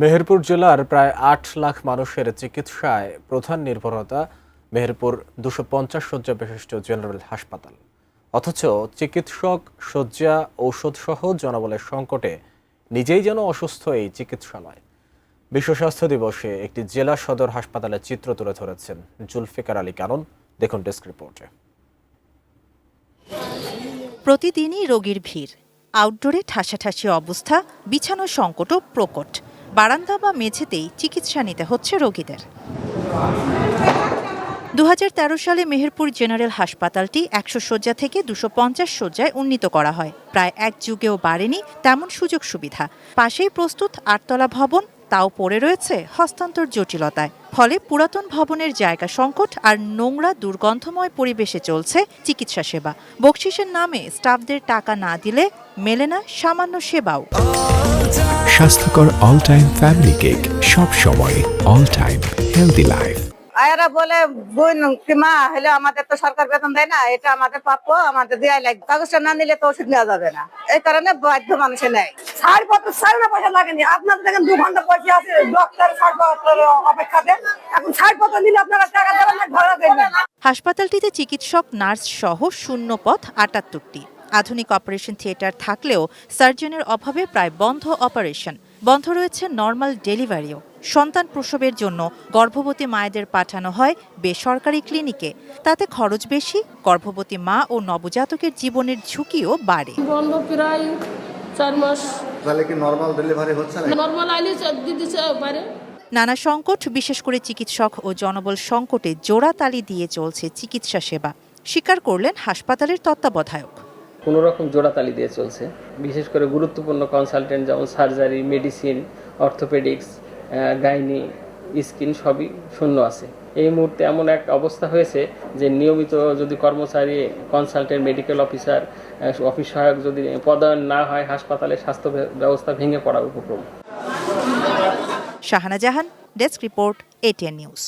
মেহেরপুর জেলার প্রায় ৮ লাখ মানুষের চিকিৎসায় প্রধান নির্ভরতা মেহেরপুর 250 শয্যা বিশিষ্ট জেনারেল হাসপাতাল। অথচ চিকিৎসক, শয্যা, ঔষধসহ জনবলের সংকটে নিজেই যেন অসুস্থ এই চিকিৎসালয়। বিশ্ব স্বাস্থ্য দিবসে একটি জেলা সদর হাসপাতালের চিত্র তুলে ধরেছেন জুলফিকার আলী কানন। দেখুন ডেস্ক রিপোর্টে। প্রতিদিনই রোগীর ভিড়, আউটডোরে ঠাসাঠাসি অবস্থা, বিছানার সংকটও প্রকট। বারান্দা বা মেঝেতেই চিকিৎসা নিতে হচ্ছে রোগীদের। 2013 সালে মেহেরপুর জেনারেল হাসপাতালটি 100 শয্যা থেকে 250 শয্যায় উন্নীত করা হয়। প্রায় এক যুগেও বাড়েনি তেমন সুযোগ সুবিধা। পাশেই প্রস্তুত 8তলা ভবন, তাও পড়ে রয়েছে হস্তান্তর জটিলতায়। ফলে পুরাতন ভবনের জায়গা সংকট আর নোংরা দুর্গন্ধময় পরিবেশে চলছে চিকিৎসা সেবা। বকশিসের নামে স্টাফদের টাকা না দিলে মেলে না সামান্য সেবাও। স্বাস্থ্যকর অল টাইম ফ্যামিলি কেক, সব সময় অল টাইম হেলদি লাইফ। আয়ারা বলে বোন কি মা হলে আমাদের তো সরকার বেতন দেয় না, এটা আমাদের প্রাপ্য, আমাদের দেওয়াই লাগবে। কাগজটা না নিলে তো ওষুধ নেওয়া যাবে না, এই কারণে বাধ্য মানুষে নেয়। ছাড়পত্র ছাড়া পয়সা লাগেনি। আপনাদের দেখেন 2 ঘন্টা পয়সা আছে ডক্টর ছাড়পত্র অপেক্ষাতে, এখন ছাড়পত্র নিলে আপনারা টাকা দেবেন না, ধরা দেবেন। হাসপাতালটিতে চিকিৎসক, নার্স সহ শূন্য পথ 78টি। আধুনিক অপারেশন থিয়েটার থাকলেও সার্জনের অভাবে প্রায় বন্ধ অপারেশন। বন্ধ রয়েছে নর্মাল ডেলিভারিও। সন্তান প্রসবের জন্য গর্ভবতী মায়েদের পাঠানো হয় বেসরকারি ক্লিনিকে। তাতে খরচ বেশি, গর্ভবতী মা ও নবজাতকের জীবনের ঝুঁকিও বাড়ে। বন্ধ প্রায় 4 মাস। তাহলে কি নরমাল ডেলিভারি হচ্ছে না? নরমাল আইলে দিতে পারে। নানা সংকট, বিশেষ করে চিকিৎসক ও জনবল সংকটে জোড়াতালি দিয়ে চলছে চিকিৎসা সেবা, স্বীকার করলেন হাসপাতালের তত্ত্বাবধায়ক। কোনো রকম জোড়াতালি দিয়ে চলছে। বিশেষ করে গুরুত্বপূর্ণ কনসালটেন্ট যেমন surgery, medicine, orthopaedics, gynae, skin সবই শূন্য আছে। এই মুহূর্তে এমন এক অবস্থা হয়েছে যে নিয়মিত যদি কর্মচারী, কনসালটেন্ট, মেডিকেল অফিসার, অফিস সহায়ক যদি পদায়ন না হয়, হাসপাতালে স্বাস্থ্য ব্যবস্থা ভেঙে পড়ার উপক্রম। শাহানা জাহান, ডেস্ক রিপোর্ট, ATN নিউজ।